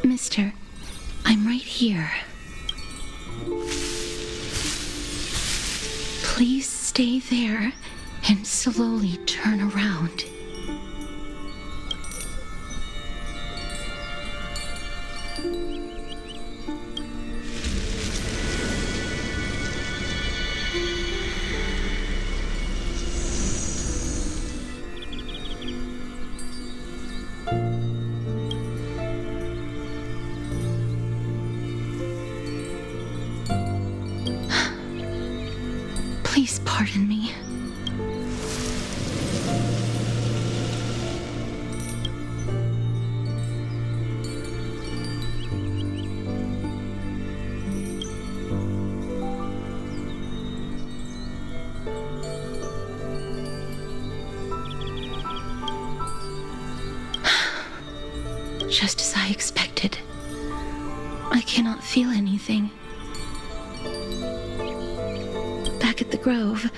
Mister, I'm right here. Please stay there and slowly turn around. Please pardon me. Just as I expected. I cannot feel anything. Back at the Grove,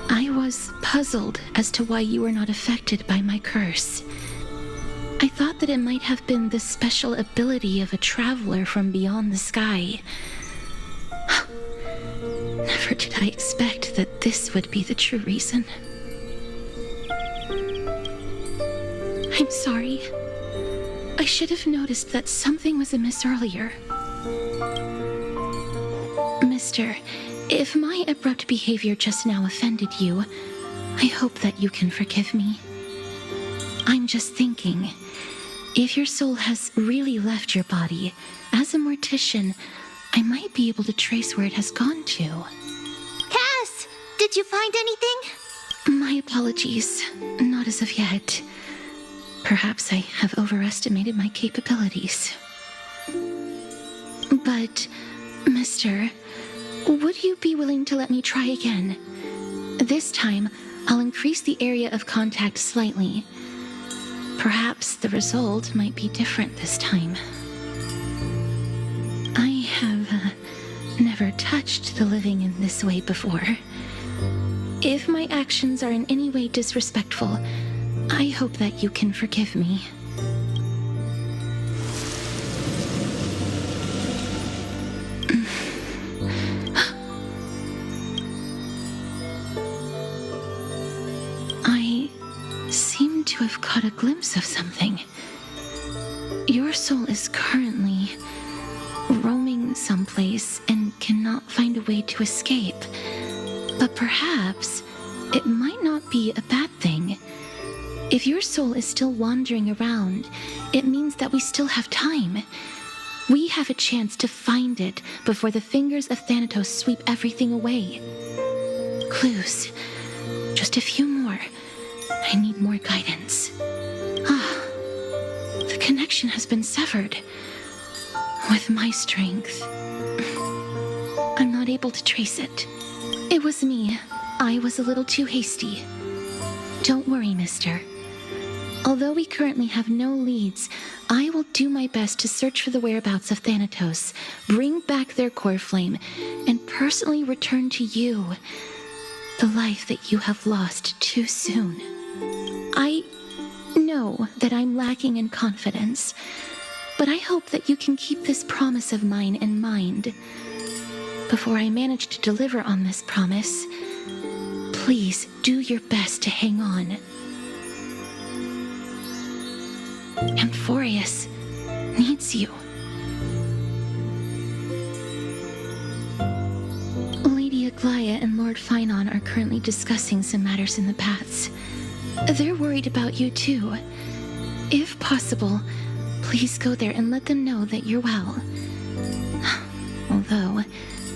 I was puzzled as to why you were not affected by my curse. I thought that it might have been the special ability of a traveler from beyond the sky. Never did I expect that this would be the true reason. I'm sorry. I should have noticed that something was amiss earlier. Mister, if my abrupt behavior just now offended you, I hope that you can forgive me. I'm just thinking, if your soul has really left your body, as a mortician, I might be able to trace where it has gone to. Cass, did you find anything? My apologies, not as of yet. Perhaps I have overestimated my capabilities. But, Mister, would you be willing to let me try again? This time, I'll increase the area of contact slightly. Perhaps the result might be different this time. I have never touched the living in this way before. If my actions are in any way disrespectful, I hope that you can forgive me. I seem to have caught a glimpse of something. Your soul is currently roaming someplace and cannot find a way to escape. But perhaps it might not be a bad thing. If your soul is still wandering around, it means that we still have time. We have a chance to find it before the fingers of Thanatos sweep everything away. Clues. Just a few more. I need more guidance. The connection has been severed. With my strength, I'm not able to trace it. It was me. I was a little too hasty. Don't worry, mister. Although we currently have no leads, I will do my best to search for the whereabouts of Thanatos, bring back their core flame, and personally return to you the life that you have lost too soon. I know that I'm lacking in confidence, but I hope that you can keep this promise of mine in mind. Before I manage to deliver on this promise, please do your best to hang on. Amphoreus needs you. Lady Aglaia and Lord Finon are currently discussing some matters in the paths. They're worried about you too. If possible, please go there and let them know that you're well. Although,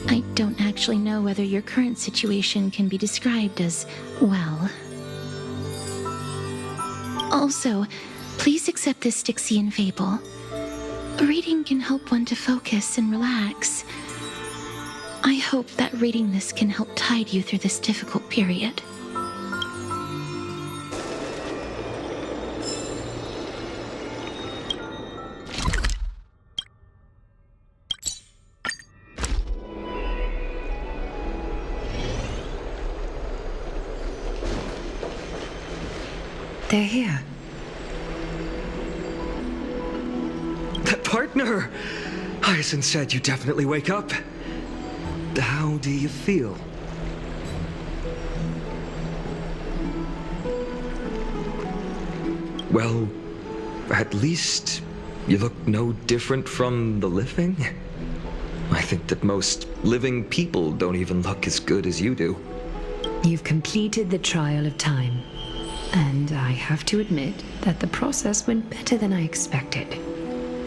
I don't actually know whether your current situation can be described as well. Also, please accept this Styxian fable. Reading can help one to focus and relax. I hope that reading this can help tide you through this difficult period. They're here. Partner! Hyacinth said you definitely wake up. How do you feel? Well, at least you look no different from the living. I think that most living people don't even look as good as you do. You've completed the trial of time. And I have to admit that the process went better than I expected.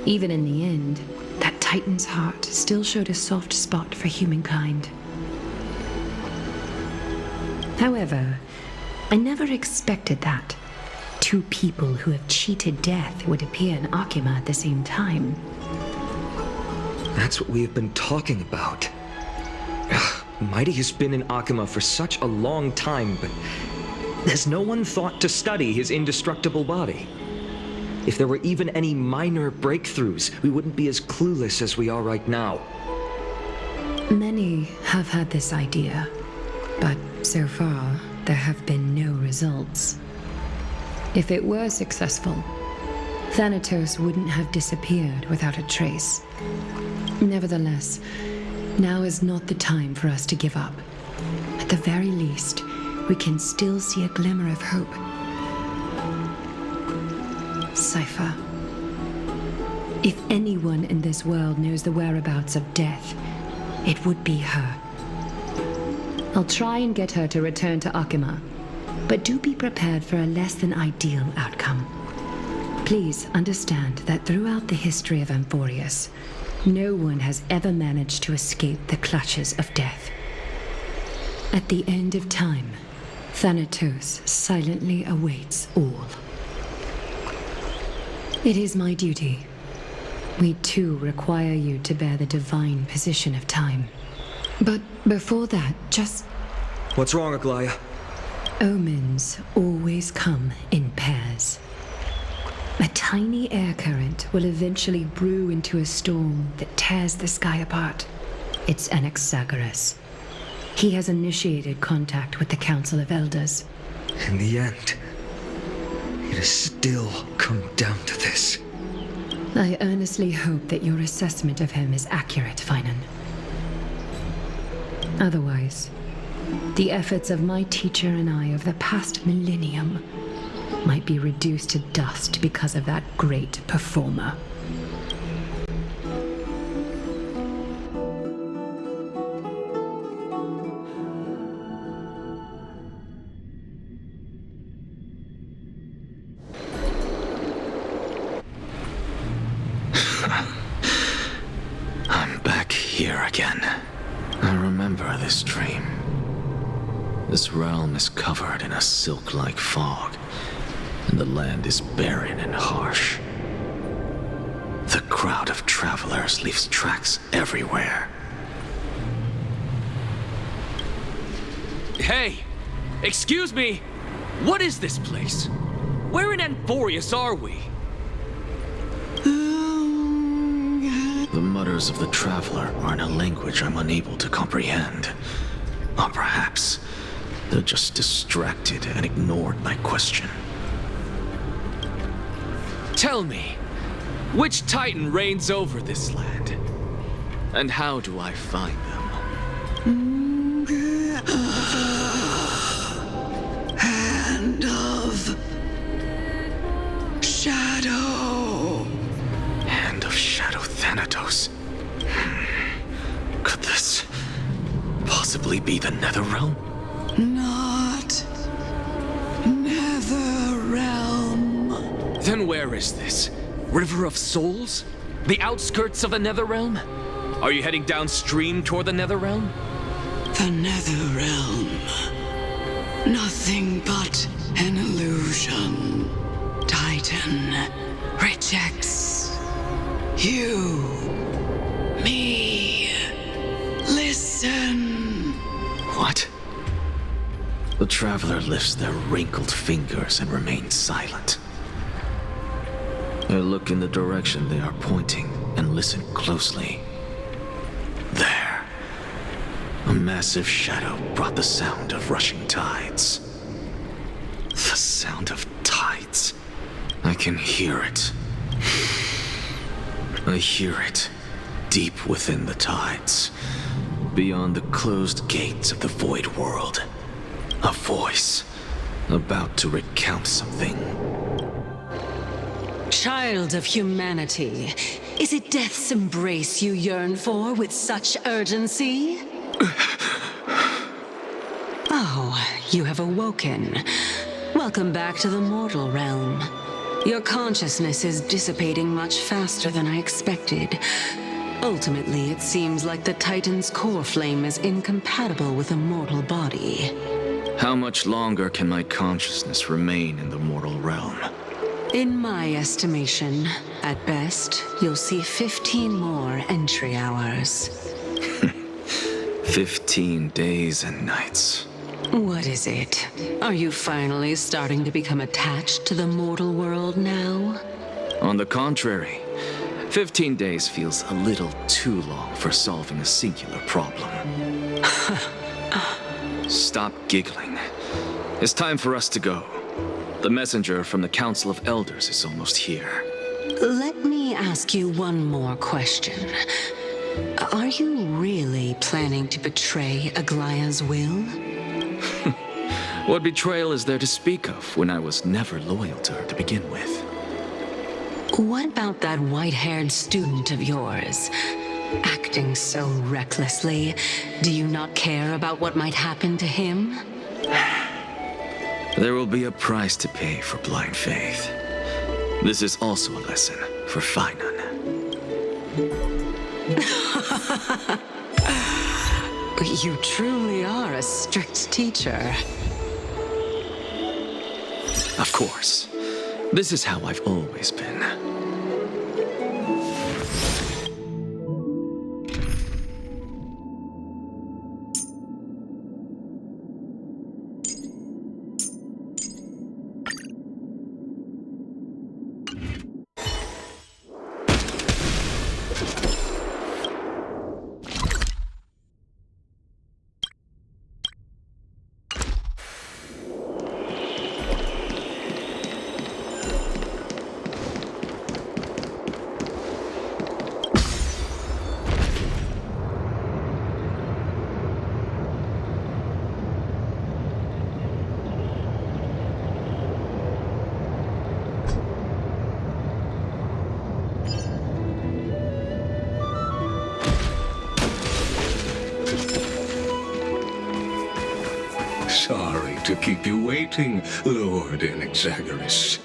Even in the end, that Titan's heart still showed a soft spot for humankind. However, I never expected that. Two people who have cheated death would appear in Akima at the same time. That's what we have been talking about. Mighty has been in Akima for such a long time, but has no one thought to study his indestructible body? If there were even any minor breakthroughs, we wouldn't be as clueless as we are right now. Many have had this idea, but so far, there have been no results. If it were successful, Thanatos wouldn't have disappeared without a trace. Nevertheless, now is not the time for us to give up. At the very least, we can still see a glimmer of hope. Cypher. If anyone in this world knows the whereabouts of death, it would be her. I'll try and get her to return to Akima, but do be prepared for a less than ideal outcome. Please understand that throughout the history of Amphoreus, no one has ever managed to escape the clutches of death. At the end of time, Thanatos silently awaits all. It is my duty. We too require you to bear the divine position of time. But before that, just... What's wrong, Aglaya? Omens always come in pairs. A tiny air current will eventually brew into a storm that tears the sky apart. It's Anaxagoras. He has initiated contact with the Council of Elders. In the end, it has still come down to this. I earnestly hope that your assessment of him is accurate, Finan. Otherwise, the efforts of my teacher and I of the past millennium might be reduced to dust because of that great performer. I'm back here again. I remember this dream. This realm is covered in a silk-like fog, and the land is barren and harsh. The crowd of travelers leaves tracks everywhere. Hey! Excuse me! What is this place? Where in Amphoreus are we? The mutters of the traveler are in a language I'm unable to comprehend. Or perhaps they're just distracted and ignored my question. Tell me, which Titan reigns over this land? And how do I find them? Hand of Shadow. Hand of Shadow Thanatos. Could this possibly be the Netherrealm? Not Netherrealm. Then where is this? River of Souls? The outskirts of the Netherrealm? Are you heading downstream toward the Netherrealm? The Netherrealm. Nothing but an illusion. Titan rejects you. Me. Listen. What? The traveler lifts their wrinkled fingers and remains silent. I look in the direction they are pointing and listen closely. There. A massive shadow brought the sound of rushing tides. The sound of tides. I can hear it. I hear it deep within the tides, beyond the closed gates of the void world. A voice about to recount something. Child of humanity, is it death's embrace you yearn for with such urgency? Oh, you have awoken. Welcome back to the mortal realm. Your consciousness is dissipating much faster than I expected. Ultimately, it seems like the Titan's core flame is incompatible with a mortal body. How much longer can my consciousness remain in the mortal realm? In my estimation, at best, you'll see 15 more entry hours. 15 days and nights. What is it? Are you finally starting to become attached to the mortal world now? On the contrary, 15 days feels a little too long for solving a singular problem. Stop giggling. It's time for us to go. The messenger from the Council of Elders is almost here. Let me ask you one more question. Are you really planning to betray Aglaya's will? What betrayal is there to speak of when I was never loyal to her to begin with? What about that white-haired student of yours? Acting so recklessly, do you not care about what might happen to him? There will be a price to pay for blind faith. This is also a lesson for Finan. You truly are a strict teacher. Of course. This is how I've always been. Sorry to keep you waiting, Lord Enexagoras.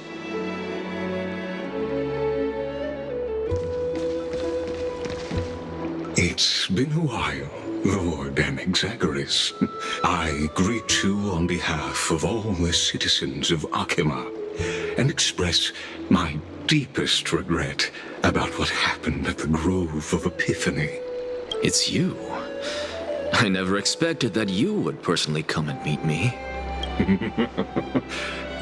It's been a while, Lord Enexagoras. I greet you on behalf of all the citizens of Akima and express my deepest regret about what happened at the Grove of Epiphany. It's you. I never expected that you would personally come and meet me.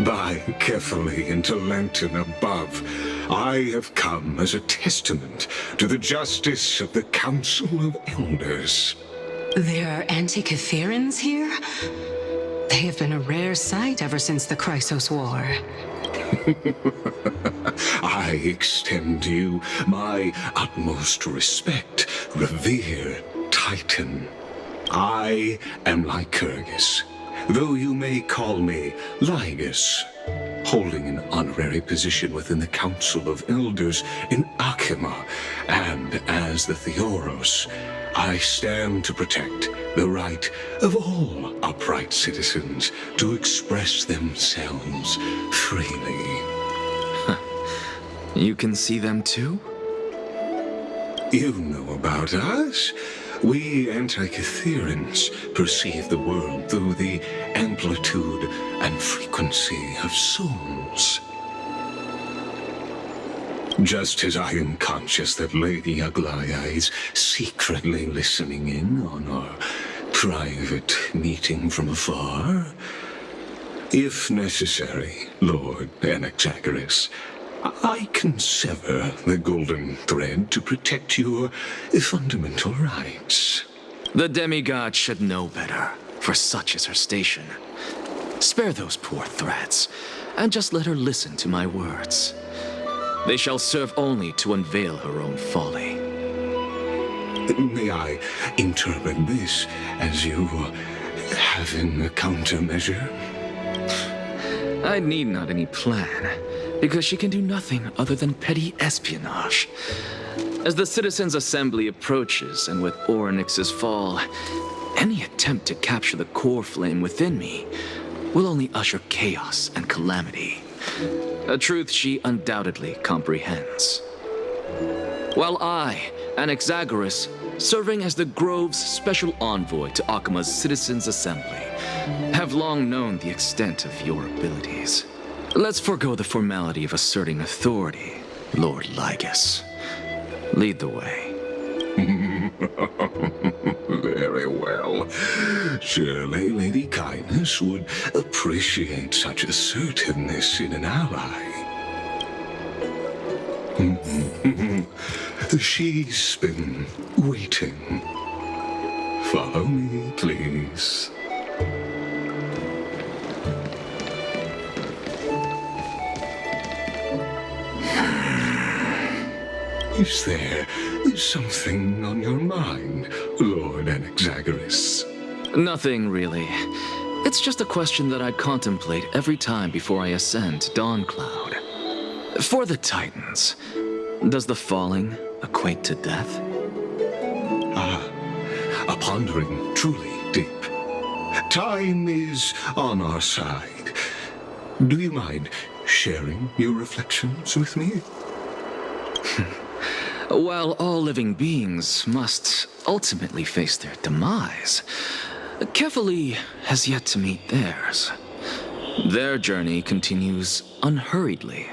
By carefully into Lenten above, I have come as a testament to the justice of the Council of Elders. There are Antikytherans here? They have been a rare sight ever since the Chrysos War. I extend to you my utmost respect, revered Titan. I am Lycurgus, though you may call me Lygus, holding an honorary position within the Council of Elders in Akima, and as the Theoros, I stand to protect the right of all upright citizens to express themselves freely. You can see them too? You know about us. We Antikytherans perceive the world through the amplitude and frequency of souls. Just as I am conscious that Lady Aglaya is secretly listening in on our private meeting from afar? If necessary, Lord Anaxagoras, I can sever the golden thread to protect your fundamental rights. The demigod should know better, for such is her station. Spare those poor threads, and just let her listen to my words. They shall serve only to unveil her own folly. May I interpret this as you having a countermeasure? I need not any plan, because she can do nothing other than petty espionage. As the Citizens' Assembly approaches, and with Oronyx's fall, any attempt to capture the core flame within me will only usher chaos and calamity. A truth she undoubtedly comprehends. While I, Anaxagoras, serving as the Grove's special envoy to Akima's Citizens' Assembly, have long known the extent of your abilities. Let's forego the formality of asserting authority, Lord Lygus. Lead the way. Very well. Surely Lady Caenis would appreciate such assertiveness in an ally. She's been waiting. Follow me, please. Is there something on your mind, Lord Anaxagoras? Nothing, really. It's just a question that I contemplate every time before I ascend to Dawncloud. For the Titans, does the falling equate to death? A pondering truly deep. Time is on our side. Do you mind sharing your reflections with me? While all living beings must ultimately face their demise, Kefali has yet to meet theirs. Their journey continues unhurriedly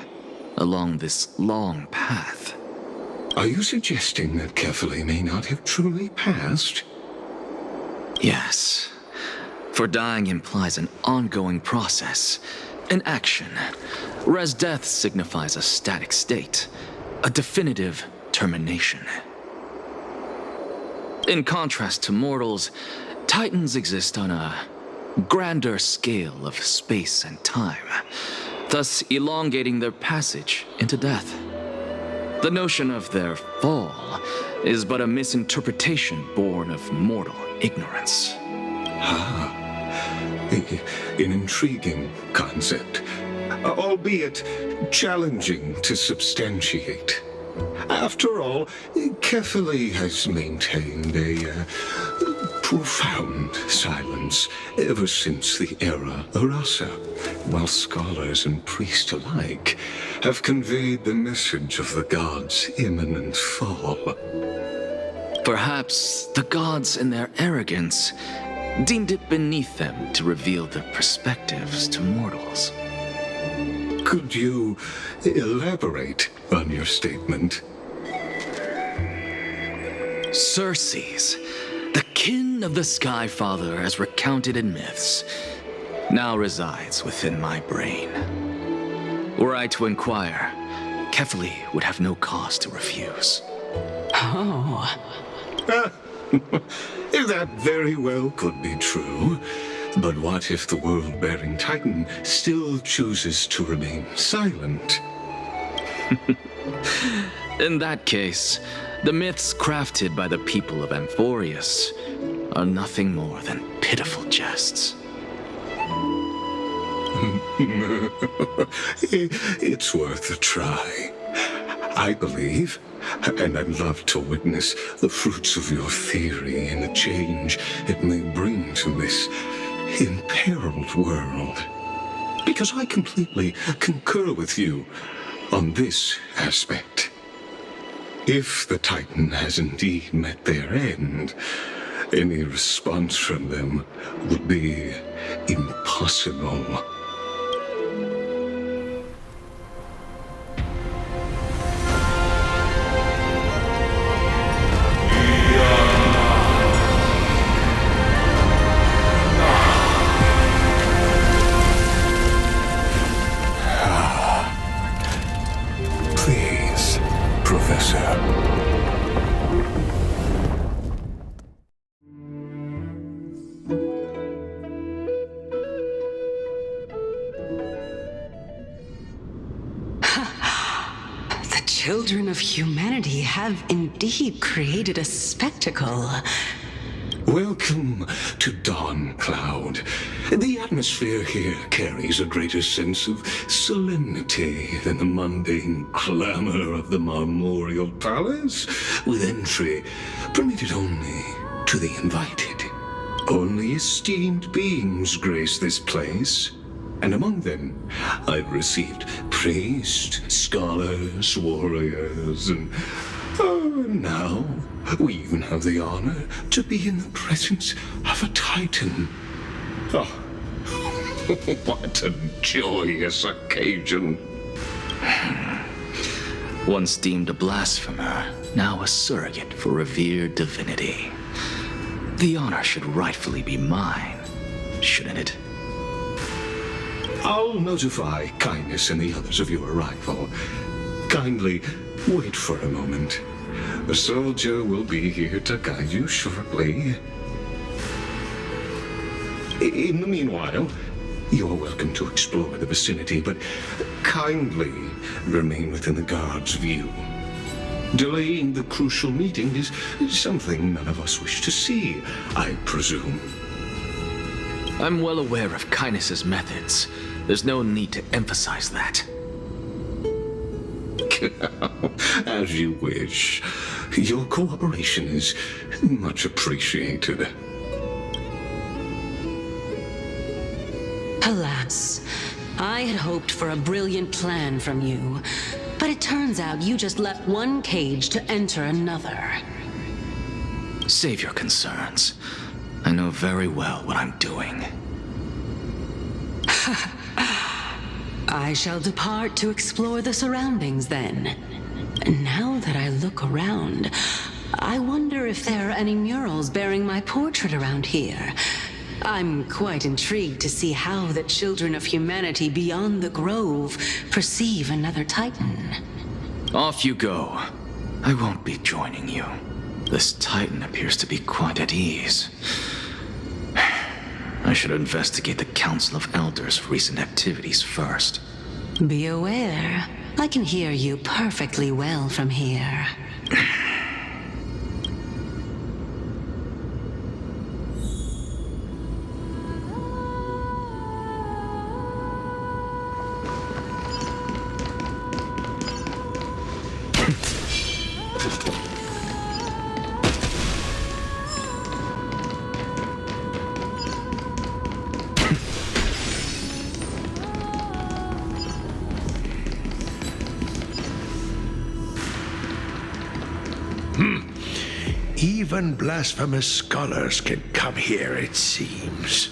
along this long path. Are you suggesting that Kefali may not have truly passed? Yes, for dying implies an ongoing process, an action, whereas death signifies a static state, a definitive termination. In contrast to mortals, Titans exist on a grander scale of space and time, thus elongating their passage into death. The notion of their fall is but a misinterpretation born of mortal ignorance. An intriguing concept, albeit challenging to substantiate. After all, Kefali has maintained a profound silence ever since the era Arasa, while scholars and priests alike have conveyed the message of the gods' imminent fall. Perhaps the gods, in their arrogance, deemed it beneath them to reveal their perspectives to mortals. Could you elaborate on your statement? Circes, the kin of the Sky Father as recounted in myths, now resides within my brain. Were I to inquire, Kefali would have no cause to refuse. Oh. That very well could be true. But what if the world-bearing Titan still chooses to remain silent? In that case, the myths crafted by the people of Amphoreus are nothing more than pitiful jests. It's worth a try. I believe, and I'd love to witness the fruits of your theory and the change it may bring to this imperiled world. Because I completely concur with you on this aspect. If the Titan has indeed met their end, any response from them would be impossible. children of humanity have indeed created a spectacle. Welcome to Dawn Cloud. The atmosphere here carries a greater sense of solemnity than the mundane clamor of the Marmorial Palace, with entry permitted only to the invited. Only esteemed beings grace this place, and among them I've received priests, scholars, warriors, and now we even have the honor to be in the presence of a Titan. Oh, what a joyous occasion. Once deemed a blasphemer, now a surrogate for revered divinity. The honor should rightfully be mine, shouldn't it? I'll notify Caenis and the others of your arrival. Kindly wait for a moment. A soldier will be here to guide you shortly. In the meanwhile, you're welcome to explore the vicinity, but kindly remain within the guard's view. Delaying the crucial meeting is something none of us wish to see, I presume. I'm well aware of Caenis' methods. There's no need to emphasize that. As you wish. Your cooperation is much appreciated. Alas, I had hoped for a brilliant plan from you, but it turns out you just left one cage to enter another. Save your concerns. I know very well what I'm doing. I shall depart to explore the surroundings then. Now that I look around, I wonder if there are any murals bearing my portrait around here. I'm quite intrigued to see how the children of humanity beyond the grove perceive another Titan. Off you go. I won't be joining you. This Titan appears to be quite at ease. I should investigate the Council of Elders' recent activities first. Be aware, I can hear you perfectly well from here. Even blasphemous scholars can come here, it seems.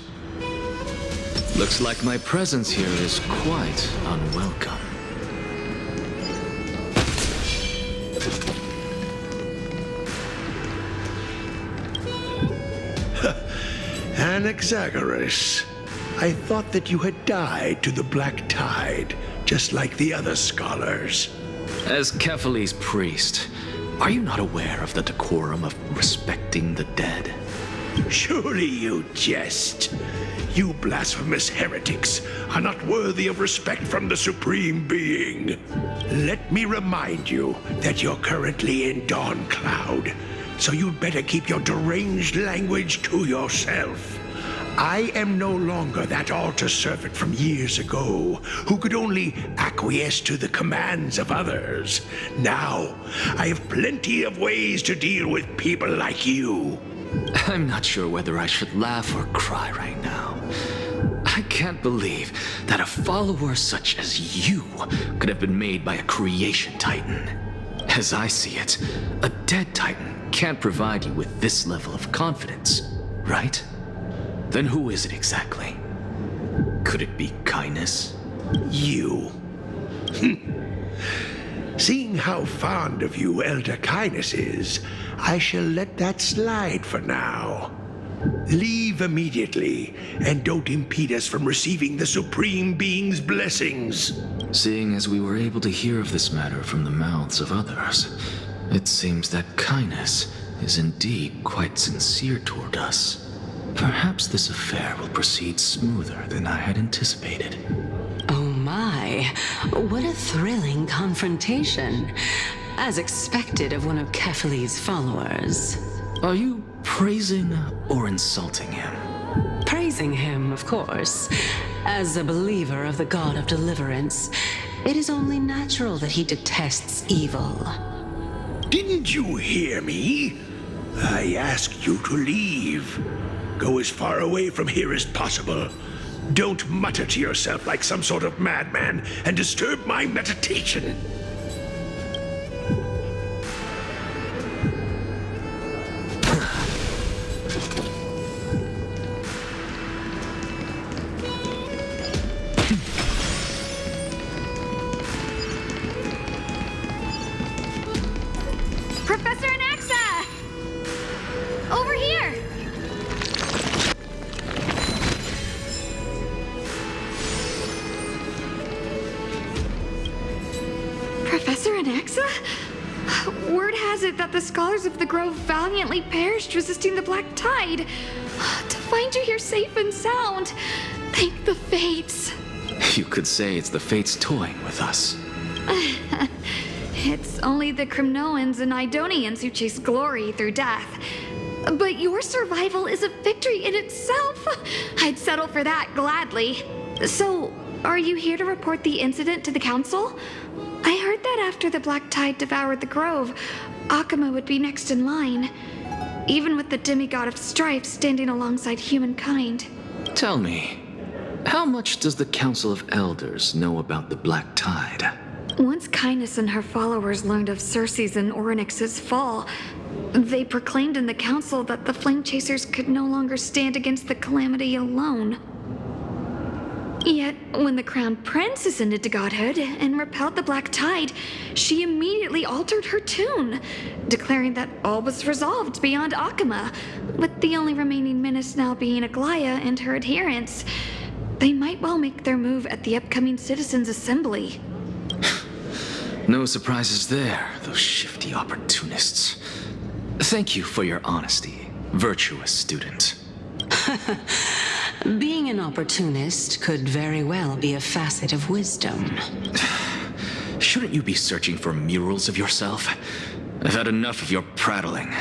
Looks like my presence here is quite unwelcome. Anaxagoras, I thought that you had died to the Black Tide, just like the other scholars. As Kephales's priest, are you not aware of the decorum of respecting the dead? Surely you jest. You blasphemous heretics are not worthy of respect from the Supreme Being. Let me remind you that you're currently in Dawn Cloud, so you'd better keep your deranged language to yourself. I am no longer that altar servant from years ago who could only acquiesce to the commands of others. Now, I have plenty of ways to deal with people like you. I'm not sure whether I should laugh or cry right now. I can't believe that a follower such as you could have been made by a creation titan. As I see it, a dead titan can't provide you with this level of confidence, right? Then who is it exactly? Could it be Caenis? You. Seeing how fond of you Elder Caenis is, I shall let that slide for now. Leave immediately, and don't impede us from receiving the Supreme Being's blessings. Seeing as we were able to hear of this matter from the mouths of others, it seems that Caenis is indeed quite sincere toward us. Perhaps this affair will proceed smoother than I had anticipated. Oh my. my, what a thrilling confrontation. As expected of one of Kephales's followers. Are you praising or insulting him? Praising him, of course. As a believer of the god of deliverance, it is only natural that he detests evil. Didn't you hear me? I asked you to leave. Go as far away from here as possible. Don't mutter to yourself like some sort of madman and disturb my meditation. Professor Anaxa! Over here! Professor Anaxa? Word has it that the scholars of the Grove valiantly perished resisting the Black Tide. To find you here safe and sound, thank the Fates. You could say it's the Fates toying with us. It's only the Cremnoans and Idonians who chase glory through death. But your survival is a victory in itself. I'd settle for that gladly. So, are you here to report the incident to the Council? I heard that after the Black Tide devoured the Grove, Akuma would be next in line, even with the demigod of strife standing alongside humankind. Tell me, how much does the Council of Elders know about the Black Tide? Once Caenis and her followers learned of Circe's and Oronyx's fall, they proclaimed in the council that the Flame Chasers could no longer stand against the calamity alone. Yet, when the Crown Prince ascended to godhood and repelled the Black Tide, she immediately altered her tune, declaring that all was resolved beyond Akuma, with the only remaining menace now being Aglaya and her adherents. They might well make their move at the upcoming Citizens' Assembly. No surprises there, those shifty opportunists. Thank you for your honesty, virtuous student. Being an opportunist could very well be a facet of wisdom. Shouldn't you be searching for murals of yourself? I've had enough of your prattling.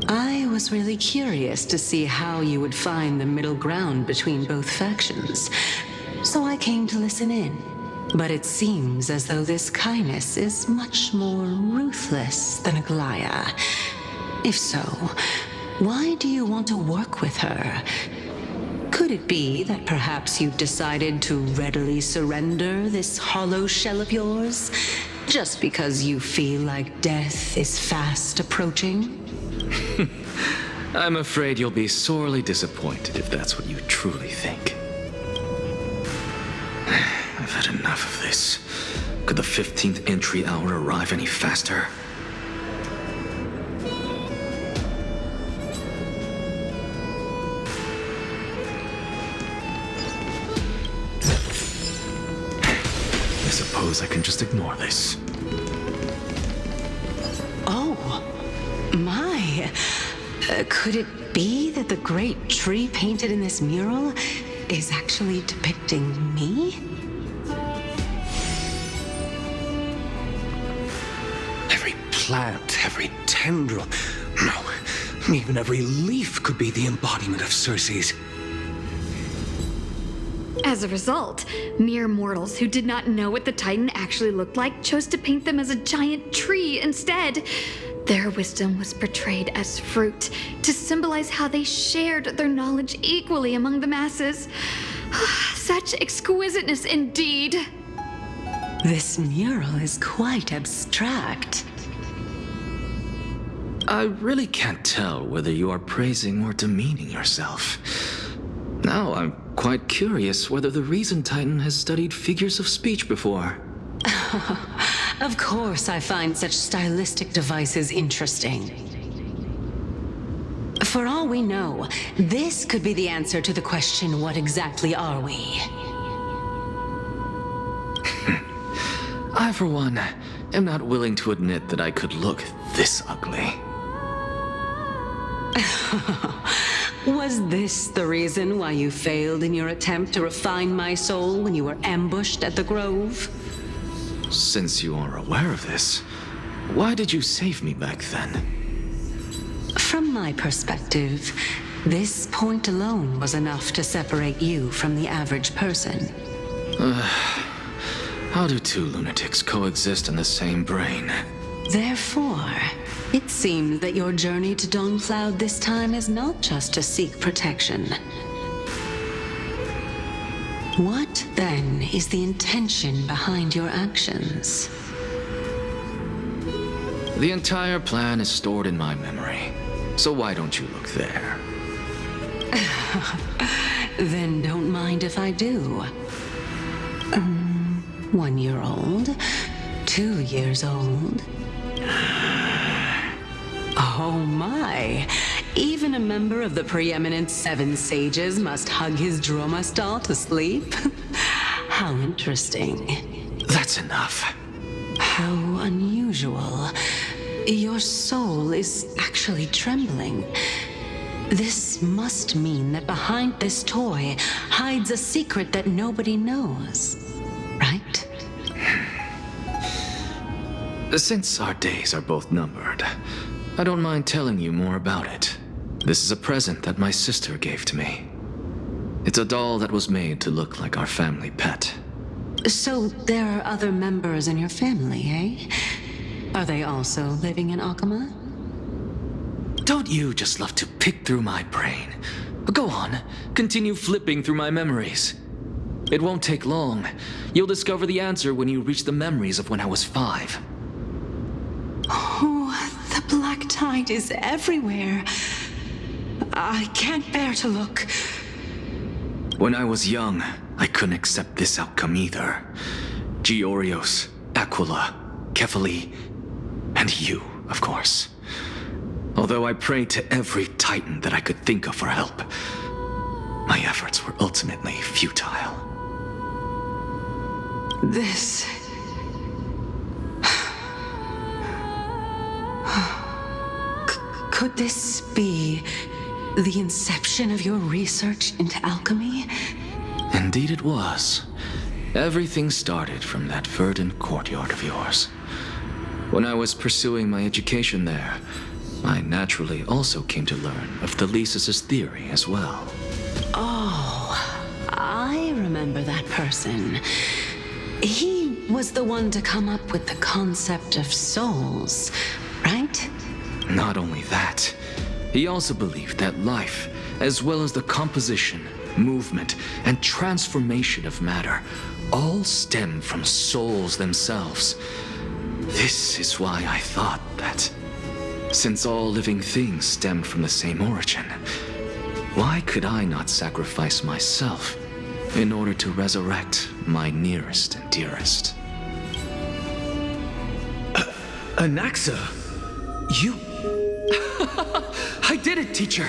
I was really curious to see how you would find the middle ground between both factions, so I came to listen in. But it seems as though this Caenis is much more ruthless than Aglaya. If so, why do you want to work with her? Could it be that perhaps you've decided to readily surrender this hollow shell of yours, just because you feel like death is fast approaching? I'm afraid you'll be sorely disappointed if that's what you truly think. I've had enough of this. Could the 15th entry hour arrive any faster? I suppose I can just ignore this. Oh, my. Could it be that the great tree painted in this mural is actually depicting me? Every plant, every tendril, no, even every leaf could be the embodiment of Circe's. As a result, mere mortals who did not know what the Titan actually looked like chose to paint them as a giant tree instead. Their wisdom was portrayed as fruit, to symbolize how they shared their knowledge equally among the masses. Such exquisiteness indeed. This mural is quite abstract. I really can't tell whether you are praising or demeaning yourself. Now I'm quite curious whether the Reason Titan has studied figures of speech before. Of course I find such stylistic devices interesting. For all we know, this could be the answer to the question, what exactly are we? I, for one, am not willing to admit that I could look this ugly. Was this the reason why you failed in your attempt to refine my soul when you were ambushed at the Grove? Since you are aware of this, why did you save me back then? From my perspective, this point alone was enough to separate you from the average person. How do two lunatics coexist in the same brain? Therefore, it seems that your journey to Dawnfloud this time is not just to seek protection. What, then, is the intention behind your actions? The entire plan is stored in my memory, so why don't you look there? Then don't mind if I do. 1 year old? 2 years old? Oh my! Even a member of the preeminent 7 sages must hug his droma stall to sleep? How interesting. That's enough. How unusual. Your soul is actually trembling. This must mean that behind this toy hides a secret that nobody knows, right? Since our days are both numbered, I don't mind telling you more about it. This is a present that my sister gave to me. It's a doll that was made to look like our family pet. So there are other members in your family, eh? Are they also living in Akama? Don't you just love to pick through my brain? Go on, continue flipping through my memories. It won't take long. You'll discover the answer when you reach the memories of when I was 5. Oh, the black tide is everywhere. I can't bear to look. When I was young, I couldn't accept this outcome either. Georios, Aquila, Kefali, and you, of course. Although I prayed to every titan that I could think of for help, my efforts were ultimately futile. This... Could this be the inception of your research into alchemy? Indeed it was. Everything started from that verdant courtyard of yours. When I was pursuing my education there, I naturally also came to learn of Thelesis' theory as well. Oh, I remember that person. He was the one to come up with the concept of souls, right? Not only that, he also believed that life, as well as the composition, movement, and transformation of matter, all stem from souls themselves. This is why I thought that, since all living things stemmed from the same origin, why could I not sacrifice myself in order to resurrect my nearest and dearest? Anaxa, you... I did it, teacher!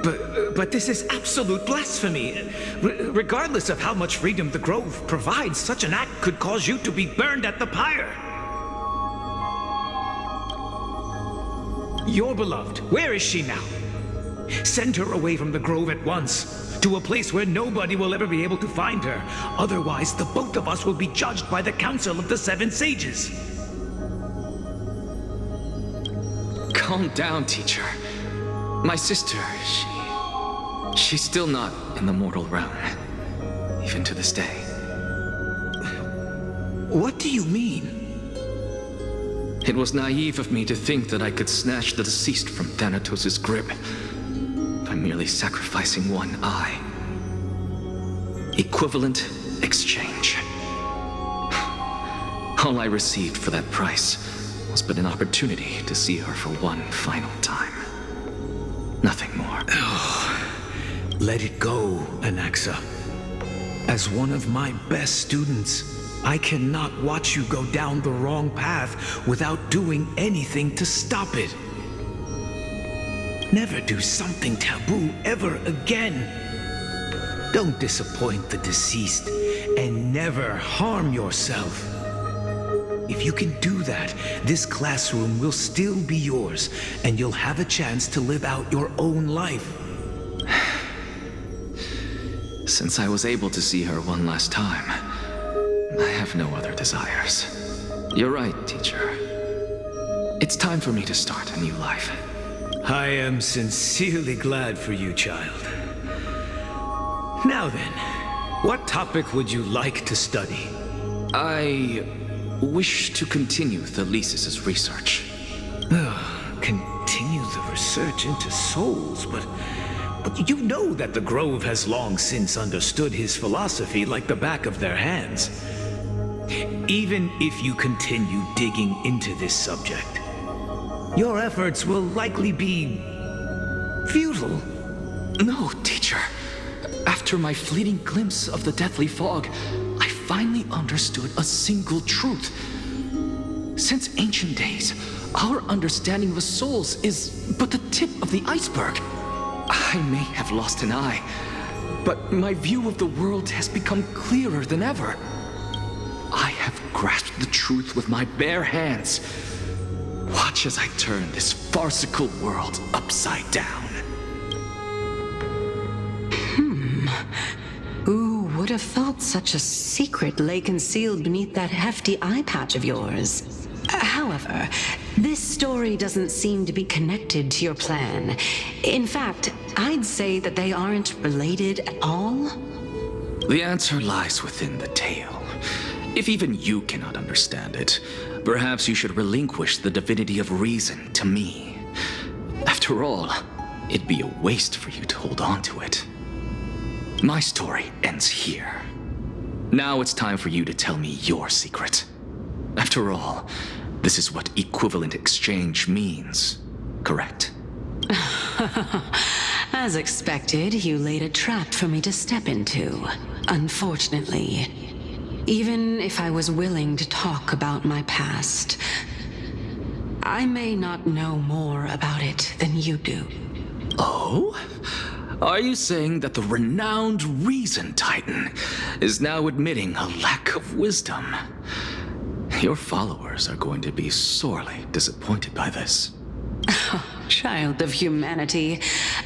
But this is absolute blasphemy. Regardless of how much freedom the Grove provides, such an act could cause you to be burned at the pyre. Your beloved, where is she now? Send her away from the Grove at once, to a place where nobody will ever be able to find her. Otherwise, the both of us will be judged by the Council of the 7 Sages. Calm down, teacher. My sister, she's still not in the mortal realm, even to this day. What do you mean? It was naive of me to think that I could snatch the deceased from Thanatos' grip by merely sacrificing one eye. Equivalent exchange. All I received for that price was but an opportunity to see her for one final time. Nothing more. Oh, let it go, Anaxa. As one of my best students, I cannot watch you go down the wrong path without doing anything to stop it. Never do something taboo ever again. Don't disappoint the deceased, and never harm yourself. If you can do that, this classroom will still be yours, and you'll have a chance to live out your own life. Since I was able to see her one last time, I have no other desires. You're right, teacher. It's time for me to start a new life. I am sincerely glad for you, child. Now then, what topic would you like to study? I wish to continue Thalesis' research. Continue the research into souls, but you know that the Grove has long since understood his philosophy like the back of their hands. Even if you continue digging into this subject, your efforts will likely be futile. No, teacher. After my fleeting glimpse of the deathly fog, I finally understood a single truth. Since ancient days, our understanding of the souls is but the tip of the iceberg. I may have lost an eye, but my view of the world has become clearer than ever. I have grasped the truth with my bare hands. Watch as I turn this farcical world upside down. Who would have thought such a secret lay concealed beneath that hefty eye patch of yours? However, this story doesn't seem to be connected to your plan. In fact, I'd say that they aren't related at all. The answer lies within the tale. If even you cannot understand it, perhaps you should relinquish the divinity of reason to me. After all, it'd be a waste for you to hold on to it. My story ends here. Now it's time for you to tell me your secret. After all, this is what equivalent exchange means, correct? As expected, you laid a trap for me to step into. Unfortunately, even if I was willing to talk about my past, I may not know more about it than you do. Oh? Are you saying that the renowned Reason Titan is now admitting a lack of wisdom? Your followers are going to be sorely disappointed by this. Child of humanity,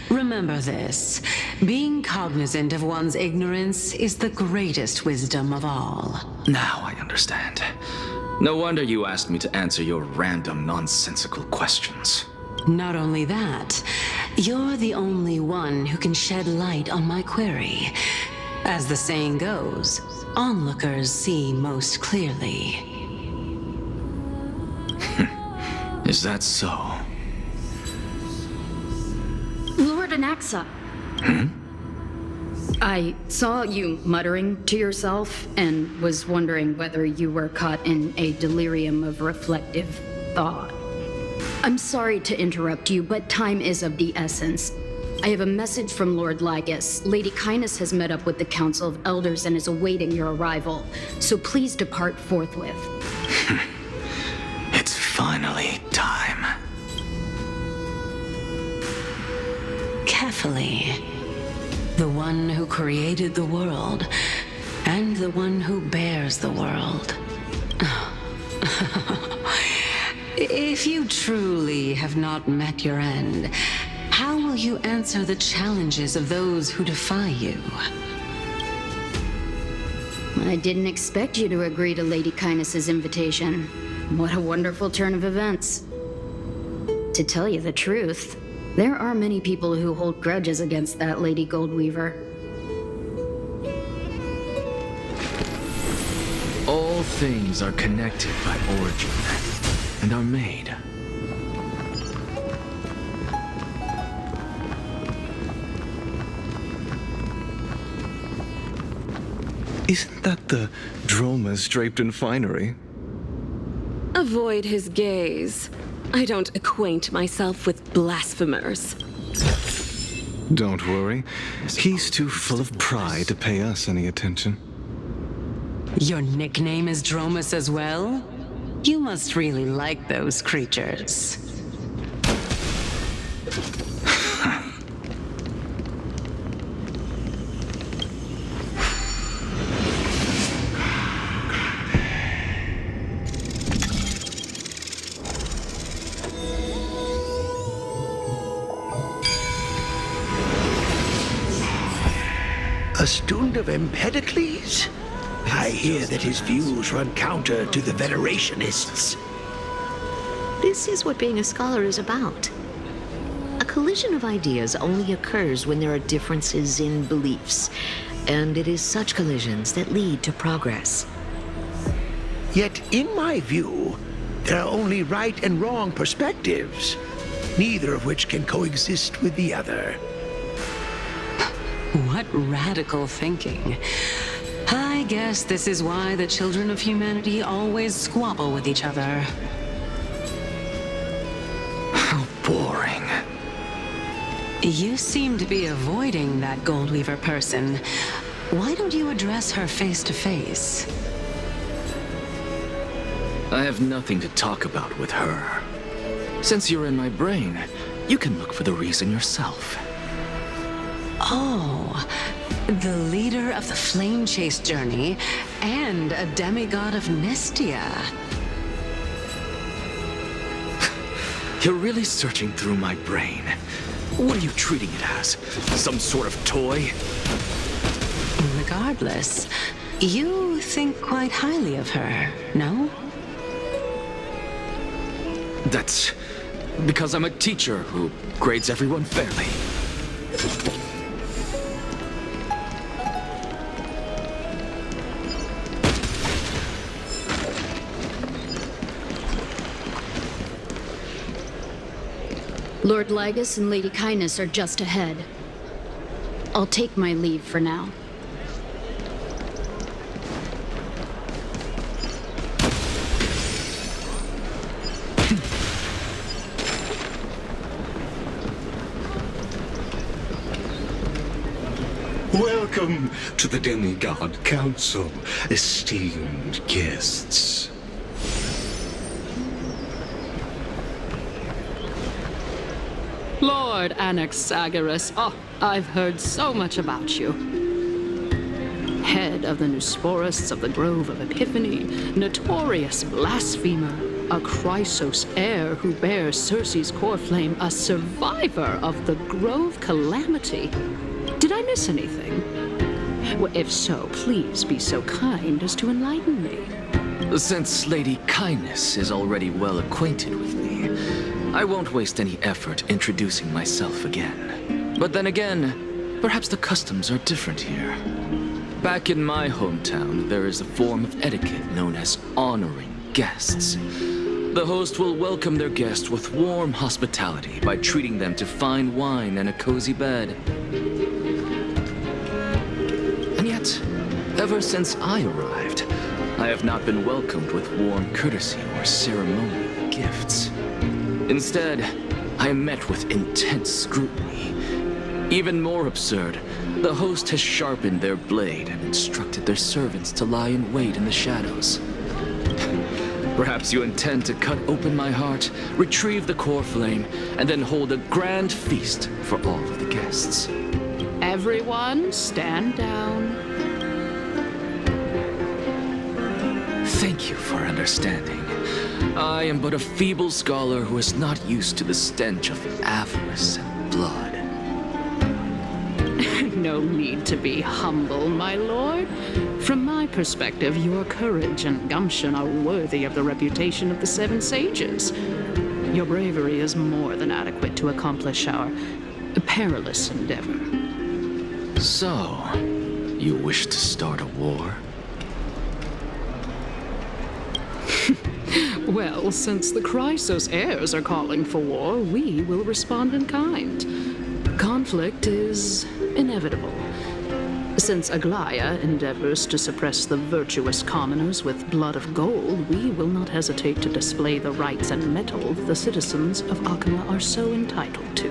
remember this. Being cognizant of one's ignorance is the greatest wisdom of all. Now I understand. No wonder you asked me to answer your random, nonsensical questions. Not only that, you're the only one who can shed light on my query. As the saying goes, onlookers see most clearly. Is that so? Lord Anaxa. I saw you muttering to yourself and was wondering whether you were caught in a delirium of reflective thought. I'm sorry to interrupt you, but time is of the essence. I have a message from Lord Lygus. Lady Caenis has met up with the Council of Elders and is awaiting your arrival, so please depart forthwith. It's finally time. Carefully. The one who created the world, and the one who bears the world. If you truly have not met your end, how will you answer the challenges of those who defy you? I didn't expect you to agree to Lady Caenis' invitation. What a wonderful turn of events. To tell you the truth, there are many people who hold grudges against that Lady Goldweaver. All things are connected by origin and are made. Isn't that the dromas draped in finery? Avoid his gaze. I don't acquaint myself with blasphemers. Don't worry. He's too full of pride to pay us any attention. Your nickname is Dromus as well? You must really like those creatures. A student of Empedocles? I hear that his views run counter to the Venerationists. This is what being a scholar is about. A collision of ideas only occurs when there are differences in beliefs, and it is such collisions that lead to progress. Yet, in my view, there are only right and wrong perspectives, neither of which can coexist with the other. What radical thinking. I guess this is why the children of humanity always squabble with each other. How boring. You seem to be avoiding that Goldweaver person. Why don't you address her face to face? I have nothing to talk about with her. Since you're in my brain, you can look for the reason yourself. Oh, the leader of the Flame Chase journey and a demigod of Nestia. You're really searching through my brain. What are you treating it as? Some sort of toy? Regardless, you think quite highly of her, no? That's because I'm a teacher who grades everyone fairly. Lord Lygus and Lady Caenis are just ahead. I'll take my leave for now. Welcome to the Demigod Council, esteemed guests. Lord Anaxagoras, I've heard so much about you. Head of the Nusporists of the Grove of Epiphany, notorious blasphemer, a Chrysos Heir who bears Circe's Coreflame, a survivor of the Grove Calamity. Did I miss anything? Well, if so, please be so kind as to enlighten me. Since Lady Caenis is already well acquainted with me, I won't waste any effort introducing myself again. But then again, perhaps the customs are different here. Back in my hometown, there is a form of etiquette known as honoring guests. The host will welcome their guest with warm hospitality by treating them to fine wine and a cozy bed. And yet, ever since I arrived, I have not been welcomed with warm courtesy or ceremonial gifts. Instead, I am met with intense scrutiny. Even more absurd, the host has sharpened their blade and instructed their servants to lie in wait in the shadows. Perhaps you intend to cut open my heart, retrieve the Coreflame, and then hold a grand feast for all of the guests. Everyone, stand down. Thank you for understanding. I am but a feeble scholar who is not used to the stench of avarice and blood. No need to be humble, my lord. From my perspective, your courage and gumption are worthy of the reputation of the Seven Sages. Your bravery is more than adequate to accomplish our perilous endeavor. So, you wish to start a war? Well, since the Chrysos Heirs are calling for war, we will respond in kind. Conflict is inevitable. Since Aglaya endeavors to suppress the virtuous commoners with blood of gold, we will not hesitate to display the rights and mettle the citizens of Akama are so entitled to.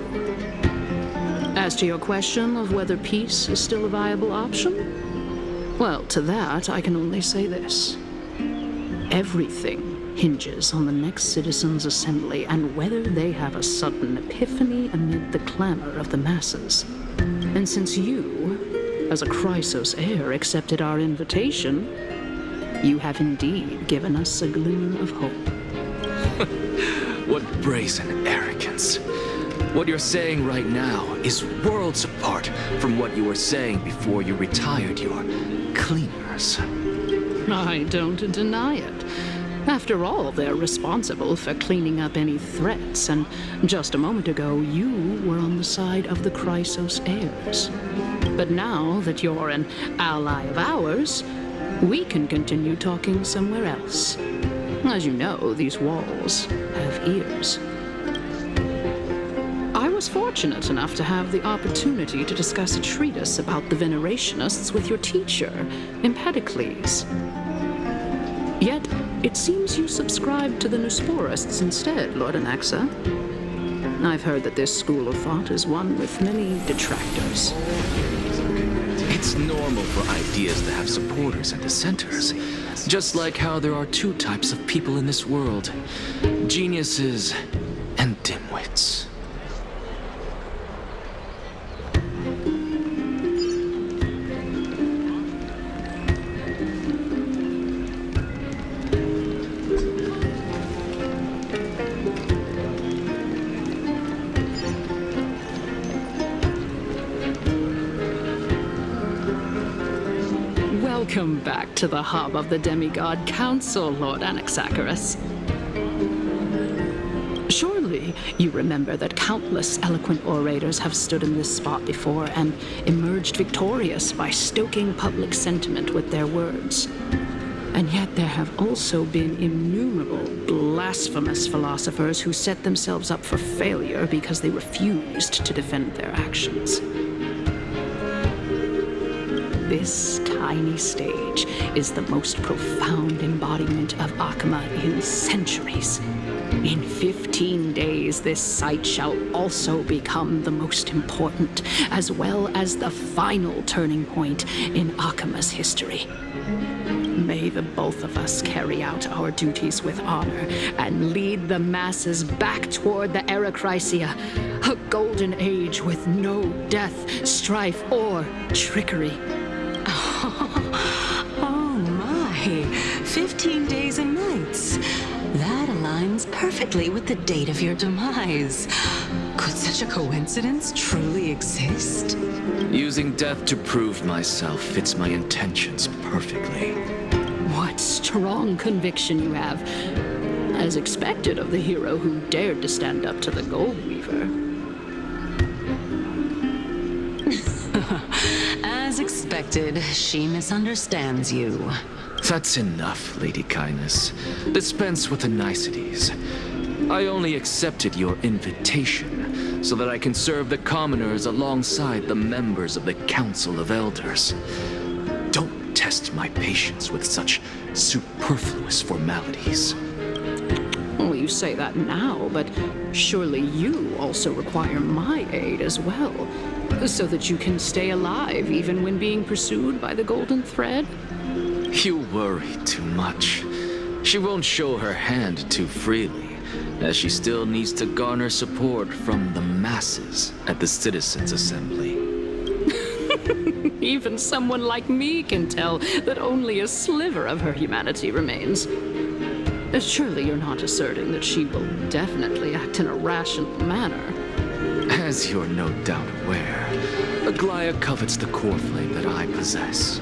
As to your question of whether peace is still a viable option, well, to that I can only say this. Everything hinges on the next citizens' assembly and whether they have a sudden epiphany amid the clamor of the masses. And since you, as a Chrysos Heir, accepted our invitation, you have indeed given us a glimmer of hope. What brazen arrogance. What you're saying right now is worlds apart from what you were saying before you retired your cleaners. I don't deny it. After all, they're responsible for cleaning up any threats, and just a moment ago, you were on the side of the Chrysos Heirs. But now that you're an ally of ours, we can continue talking somewhere else. As you know, these walls have ears. I was fortunate enough to have the opportunity to discuss a treatise about the Venerationists with your teacher, Empedocles. Yet, it seems you subscribe to the Nusporists instead, Lord Anaxa. I've heard that this school of thought is one with many detractors. It's normal for ideas to have supporters and dissenters, just like how there are two types of people in this world: geniuses and dimwits. Welcome back to the hub of the Demigod Council, Lord Anaxagoras. Surely you remember that countless eloquent orators have stood in this spot before and emerged victorious by stoking public sentiment with their words. And yet there have also been innumerable blasphemous philosophers who set themselves up for failure because they refused to defend their actions. This tiny stage is the most profound embodiment of Akama in centuries. In 15 days, this site shall also become the most important, as well as the final turning point in Akama's history. May the both of us carry out our duties with honor and lead the masses back toward the Era Chrysia, a golden age with no death, strife, or trickery. Oh my, 15 days and nights. That aligns perfectly with the date of your demise. Could such a coincidence truly exist? Using death to prove myself fits my intentions perfectly. What strong conviction you have, as expected of the hero who dared to stand up to the Gold Weaver. As expected, she misunderstands you. That's enough, Lady Caenis. Dispense with the niceties. I only accepted your invitation so that I can serve the commoners alongside the members of the Council of Elders. Don't test my patience with such superfluous formalities. Well, you say that now, but surely you also require my aid as well, so that you can stay alive even when being pursued by the Golden Thread? You worry too much. She won't show her hand too freely, as she still needs to garner support from the masses at the Citizens' Assembly. Even someone like me can tell that only a sliver of her humanity remains. Surely you're not asserting that she will definitely act in a rational manner. As you're no doubt aware, Aglaia covets the Coreflame that I possess,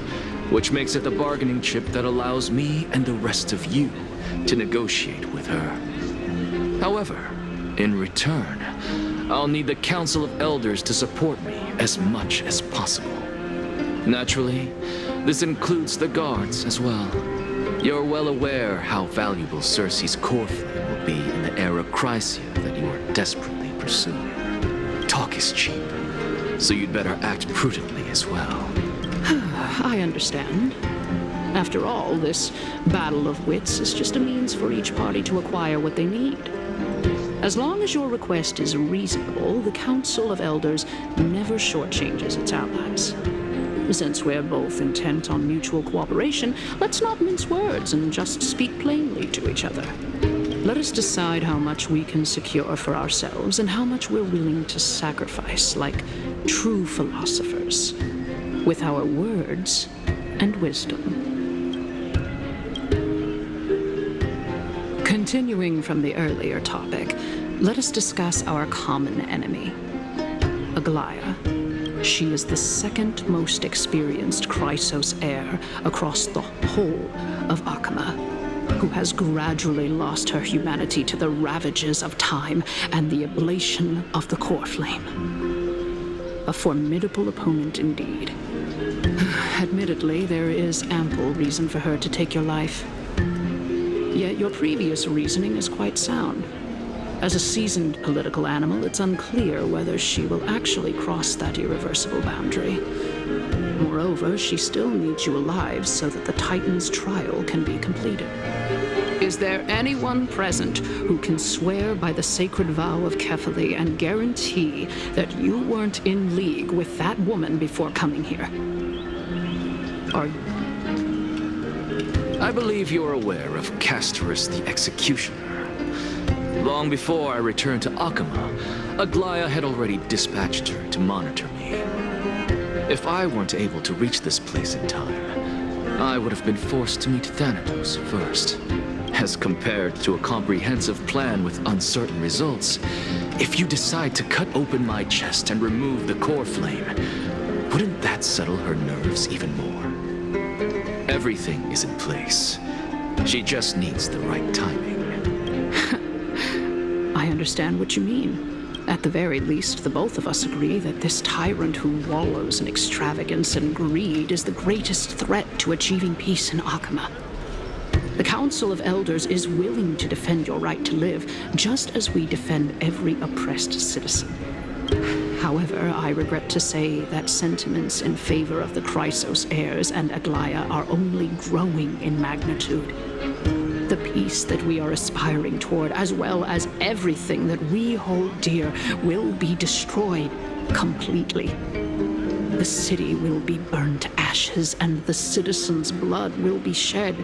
which makes it the bargaining chip that allows me and the rest of you to negotiate with her. However, in return, I'll need the Council of Elders to support me as much as possible. Naturally, this includes the guards as well. You're well aware how valuable Circe's Coreflame will be in the Era Chrysia that you are desperately pursuing. Talk is cheap, so you'd better act prudently as well. I understand. After all, this battle of wits is just a means for each party to acquire what they need. As long as your request is reasonable, the Council of Elders never shortchanges its allies. Since we're both intent on mutual cooperation, let's not mince words and just speak plainly to each other. Let us decide how much we can secure for ourselves and how much we're willing to sacrifice, like true philosophers, with our words and wisdom. Continuing from the earlier topic, let us discuss our common enemy, Aglaia. She is the second most experienced Chrysos Heir across the whole of Akama, who has gradually lost her humanity to the ravages of time and the ablation of the Coreflame. A formidable opponent indeed. Admittedly, there is ample reason for her to take your life. Yet your previous reasoning is quite sound. As a seasoned political animal, it's unclear whether she will actually cross that irreversible boundary. Moreover, she still needs you alive so that the Titan's trial can be completed. Is there anyone present who can swear by the sacred vow of Kefali and guarantee that you weren't in league with that woman before coming here? Are you? I believe you're aware of Castorus the Executioner. Long before I returned to Akama, Aglaia had already dispatched her to monitor me. If I weren't able to reach this place in time, I would have been forced to meet Thanatos first. As compared to a comprehensive plan with uncertain results, if you decide to cut open my chest and remove the Coreflame, wouldn't that settle her nerves even more? Everything is in place. She just needs the right timing. I understand what you mean. At the very least, the both of us agree that this tyrant who wallows in extravagance and greed is the greatest threat to achieving peace in Akama. The Council of Elders is willing to defend your right to live, just as we defend every oppressed citizen. However, I regret to say that sentiments in favor of the Chrysos Heirs and Aglaia are only growing in magnitude. The peace that we are aspiring toward, as well as everything that we hold dear, will be destroyed completely. The city will be burned to ashes, and the citizens' blood will be shed.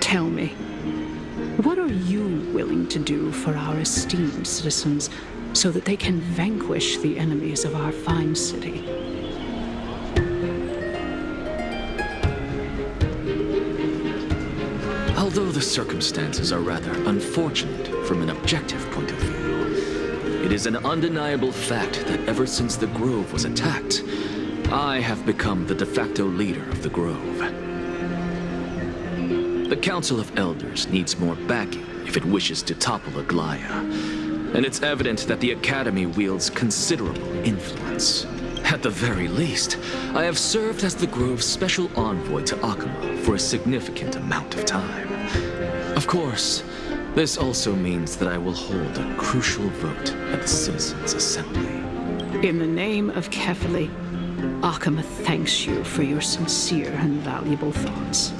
Tell me, what are you willing to do for our esteemed citizens so that they can vanquish the enemies of our fine city? Although the circumstances are rather unfortunate from an objective point of view, it is an undeniable fact that ever since the Grove was attacked, I have become the de facto leader of the Grove. The Council of Elders needs more backing if it wishes to topple Aglaia, and it's evident that the Academy wields considerable influence. At the very least, I have served as the Grove's special envoy to Akama for a significant amount of time. Of course, this also means that I will hold a crucial vote at the Citizens' Assembly. In the name of Kefali, Akama thanks you for your sincere and valuable thoughts.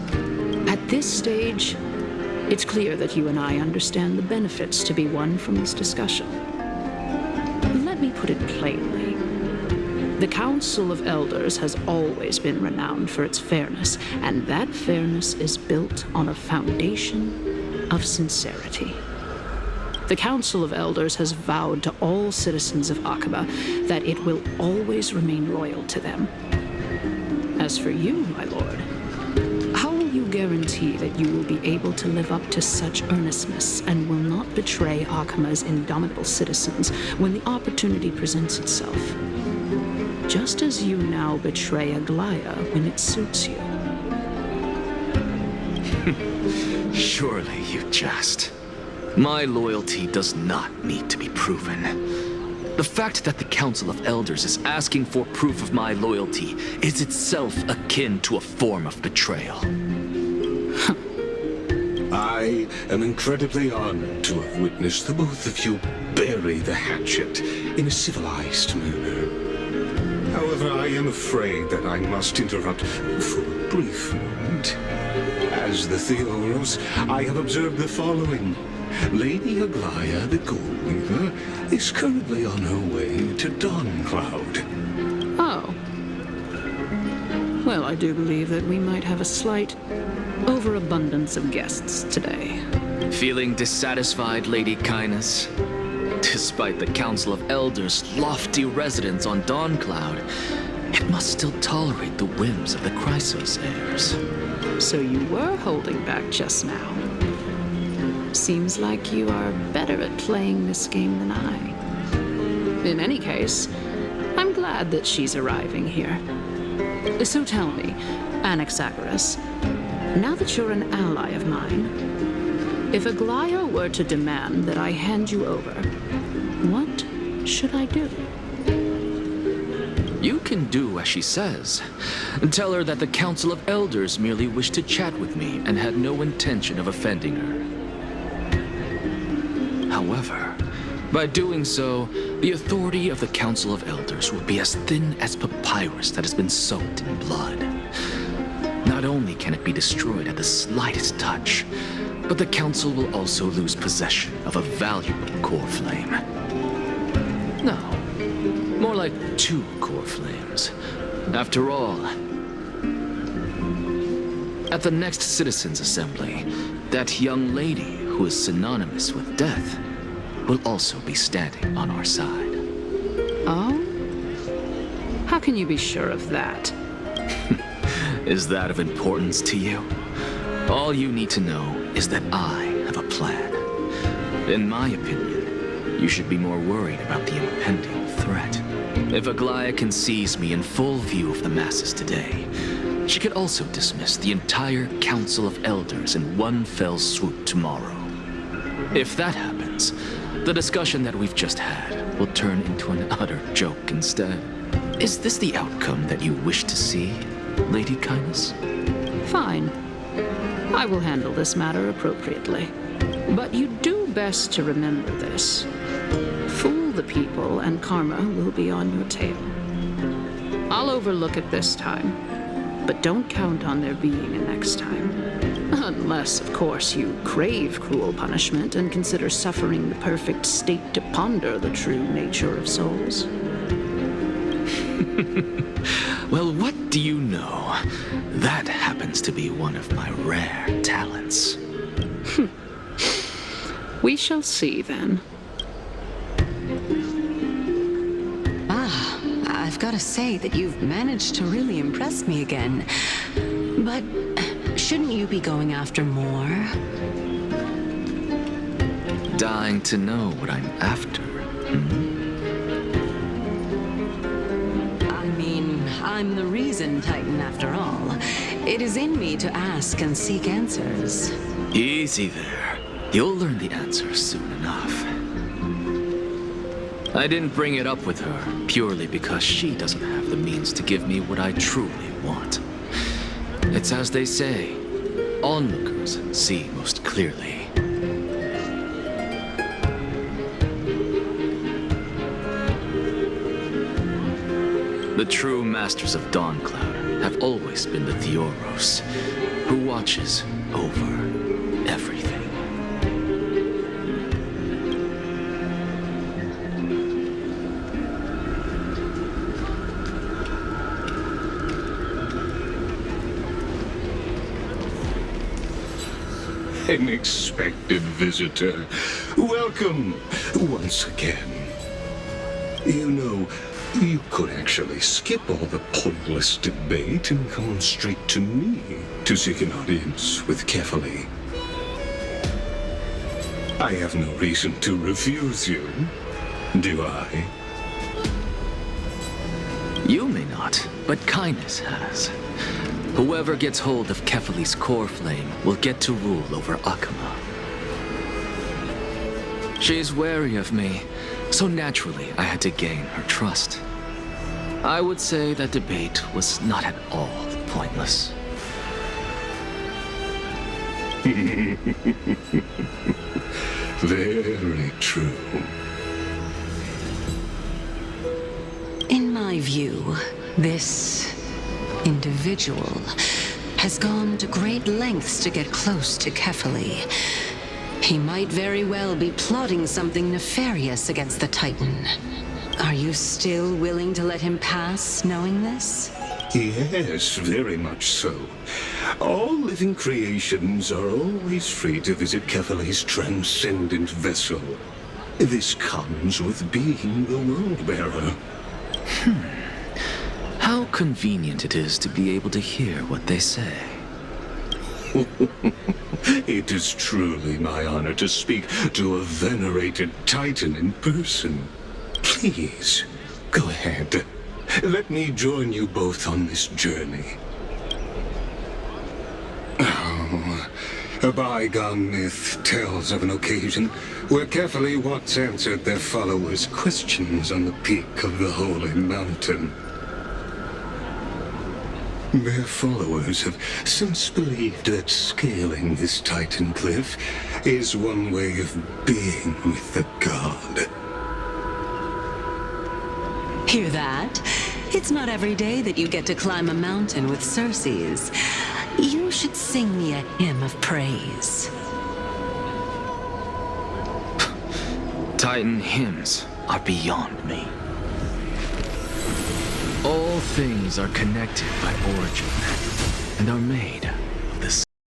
At this stage, it's clear that you and I understand the benefits to be won from this discussion. Let me put it plainly. The Council of Elders has always been renowned for its fairness, and that fairness is built on a foundation of sincerity. The Council of Elders has vowed to all citizens of Akama that it will always remain loyal to them. As for you, my lord, how will you guarantee that you will be able to live up to such earnestness and will not betray Akama's indomitable citizens when the opportunity presents itself? Just as you now betray Aglaia when it suits you. Surely you jest. My loyalty does not need to be proven. The fact that the Council of Elders is asking for proof of my loyalty is itself akin to a form of betrayal. I am incredibly honored to have witnessed the both of you bury the hatchet in a civilized manner. However, I am afraid that I must interrupt for a brief moment. As the Theoros, I have observed the following. Lady Aglaia, the Gold Weaver, is currently on her way to Dawncloud. Oh. Well, I do believe that we might have a slight overabundance of guests today. Feeling dissatisfied, Lady Caenis? Despite the Council of Elders' lofty residence on Dawncloud, it must still tolerate the whims of the Chrysos Heirs. So you were holding back just now. Seems like you are better at playing this game than I. In any case, I'm glad that she's arriving here. So tell me, Anaxagoras, now that you're an ally of mine, if Aglaya were to demand that I hand you over, what should I do? You can do as she says. Tell her that the Council of Elders merely wished to chat with me and had no intention of offending her. However, by doing so, the authority of the Council of Elders will be as thin as papyrus that has been soaked in blood. Not only can it be destroyed at the slightest touch, but the Council will also lose possession of a valuable Coreflame. No, more like 2 Coreflames. After all, at the next Citizens' Assembly, that young lady who is synonymous with death will also be standing on our side. Oh? How can you be sure of that? Is that of importance to you? All you need to know is that I have a plan. In my opinion, you should be more worried about the impending threat. If Aglaya can seize me in full view of the masses today, she could also dismiss the entire Council of Elders in one fell swoop tomorrow. If that happens, the discussion that we've just had will turn into an utter joke instead. Is this the outcome that you wish to see, Lady Caenis? Fine. I will handle this matter appropriately. But you do best to remember this. Fool the people and karma will be on your tail. I'll overlook it this time, but don't count on there being a next time. Unless, of course, you crave cruel punishment and consider suffering the perfect state to ponder the true nature of souls. Well, what do you know? That happens to be one of my rare talents. We shall see, then. I've got to say that you've managed to really impress me again. But shouldn't you be going after more? Dying to know what I'm after. I mean, I'm the reason Titan after all. It is in me to ask and seek answers. Easy there. You'll learn the answers soon enough. I didn't bring it up with her purely because she doesn't have the means to give me what I truly want. It's as they say, onlookers see most clearly. The true masters of Dawncloud have always been the Theoros, who watches over everything. Unexpected visitor. Welcome once again. You know, you could actually skip all the pointless debate and come straight to me to seek an audience with Kefali. I have no reason to refuse you, do I? You may not, but Caenis has. Whoever gets hold of Kefali's Coreflame will get to rule over Akama. She's wary of me, so naturally I had to gain her trust. I would say that debate was not at all pointless. Very true. In my view, this individual has gone to great lengths to get close to Kefali. He might very well be plotting something nefarious against the Titan. Are you still willing to let him pass, knowing this? Yes, very much so. All living creations are always free to visit Kefali's transcendent vessel. This comes with being the World-Bearer. How convenient it is to be able to hear what they say. It is truly my honor to speak to a venerated Titan in person. Please, go ahead. Let me join you both on this journey. Oh, a bygone myth tells of an occasion where carefully Watts answered their followers' questions on the peak of the Holy Mountain. Their followers have since believed that scaling this Titan cliff is one way of being with the god. Hear that? It's not every day that you get to climb a mountain with Circes. You should sing me a hymn of praise. Titan hymns are beyond me. All things are connected by origin, and are made